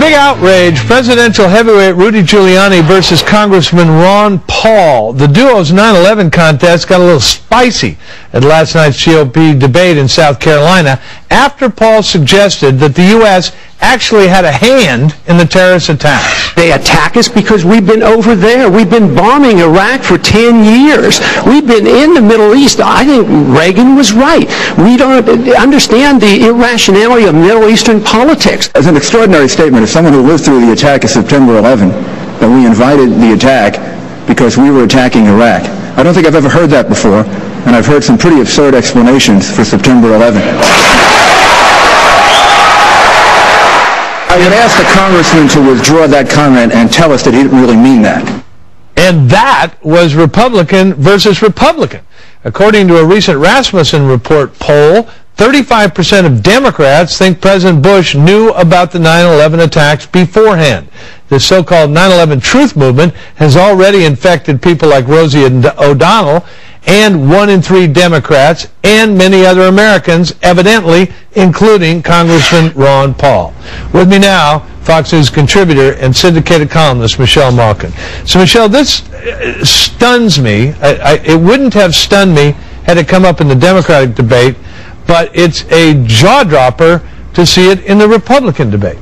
Big outrage. Presidential heavyweight Rudy Giuliani versus Congressman Ron Paul. The duo's 9/11 contest got a little spicy at last night's GOP debate in South Carolina after Paul suggested that the U.S. actually had a hand in the terrorist attacks. They attack us because we've been over there. We've been bombing Iraq for 10 years. We've been in the Middle East. I think Reagan was right. We don't understand the irrationality of Middle Eastern politics. As an extraordinary statement, as someone who lived through the attack of September 11, that we invited the attack because we were attacking Iraq. I don't think I've ever heard that before, and I've heard some pretty absurd explanations for September 11. I would ask the congressman to withdraw that comment and tell us that he didn't really mean that. And that was Republican versus Republican. According to a recent Rasmussen report poll, 35% of Democrats think President Bush knew about the 9/11 attacks beforehand. The so-called 9/11 truth movement has already infected people like Rosie O'Donnell and 1 in 3 Democrats and many other Americans, evidently, including Congressman Ron Paul. With me now, Fox News contributor and syndicated columnist Michelle Malkin. So, Michelle, this stuns me. It wouldn't have stunned me had it come up in the Democratic debate, but it's a jaw-dropper to see it in the Republican debate.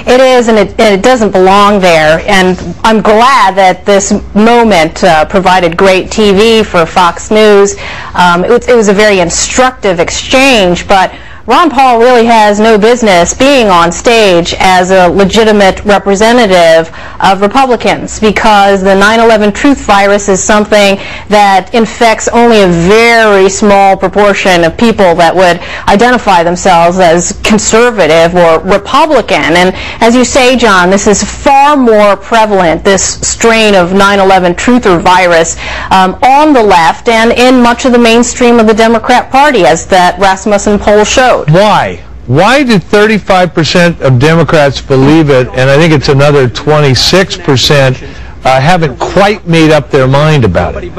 It is, and it doesn't belong there, and I'm glad that this moment provided great TV for Fox News. It was a very instructive exchange, but Ron Paul really has no business being on stage as a legitimate representative of Republicans, because the 9/11 truth virus is something that infects only a very small proportion of people that would identify themselves as conservative or Republican. And as you say, John, this is far more prevalent, this strain of 9/11 truther virus, on the left and in much of the mainstream of the Democrat Party, as that Rasmussen poll showed. Why? Why do 35% of Democrats believe it, and I think it's another 26% haven't quite made up their mind about it?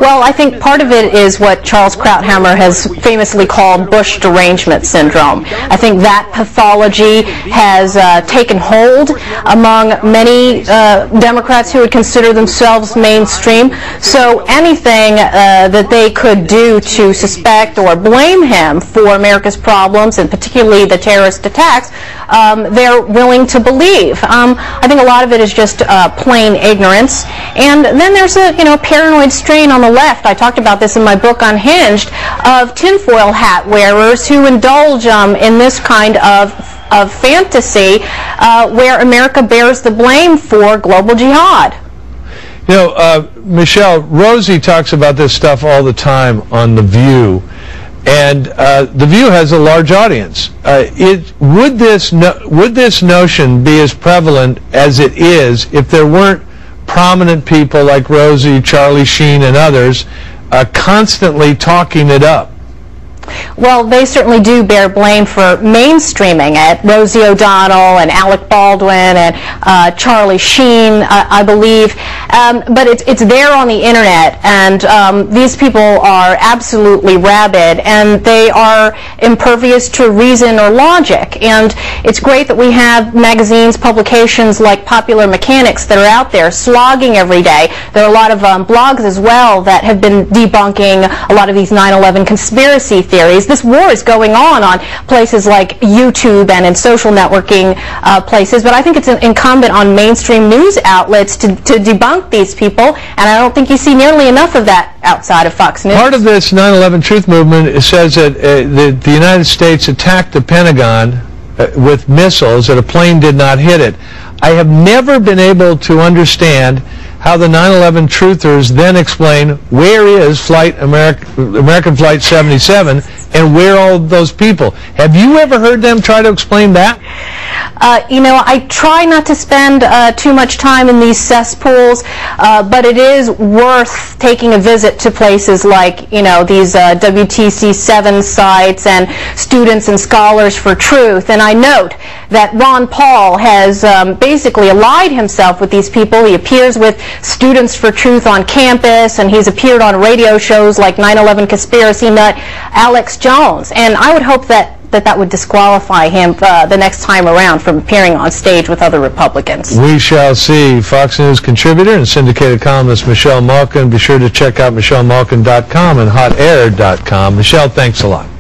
Well, I think part of it is what Charles Krauthammer has famously called Bush derangement syndrome. I think that pathology has taken hold among many Democrats who would consider themselves mainstream. So anything that they could do to suspect or blame him for America's problems, and particularly the terrorist attacks, they're willing to believe. I think a lot of it is just plain ignorance. And then there's a paranoid strain on the left. I talked about this in my book Unhinged, of tinfoil hat wearers who indulge in this kind of fantasy where America bears the blame for global jihad. You know, Michelle, Rosie talks about this stuff all the time on The View, and The View has a large audience. Would this notion be as prevalent as it is if there weren't prominent people like Rosie, Charlie Sheen, and others constantly talking it up? Well, they certainly do bear blame for mainstreaming it. Rosie O'Donnell and Alec Baldwin and Charlie Sheen, I believe. But it's there on the internet, and these people are absolutely rabid, and they are impervious to reason or logic. And it's great that we have magazines, publications like Popular Mechanics that are out there slogging every day. There are a lot of blogs as well that have been debunking a lot of these 9/11 conspiracy theories. This war is going on places like YouTube and in social networking places, but I think it's incumbent on mainstream news outlets to debunk these people, and I don't think you see nearly enough of that outside of Fox News. Part of this 9/11 truth movement says that the United States attacked the Pentagon with missiles, that a plane did not hit it. I have never been able to understand how the 9/11 truthers then explain where is American Flight 77 and where are all those people. Have you ever heard them try to explain that? I try not to spend too much time in these cesspools, but it is worth taking a visit to places like, these WTC7 sites and Students and Scholars for Truth. And I note that Ron Paul has basically allied himself with these people. He appears with Students for Truth on campus, and he's appeared on radio shows like 9/11 conspiracy nut Alex Jones. And I would hope that that would disqualify him the next time around from appearing on stage with other Republicans. We shall see. Fox News contributor and syndicated columnist Michelle Malkin. Be sure to check out michellemalkin.com and hotair.com. Michelle, thanks a lot.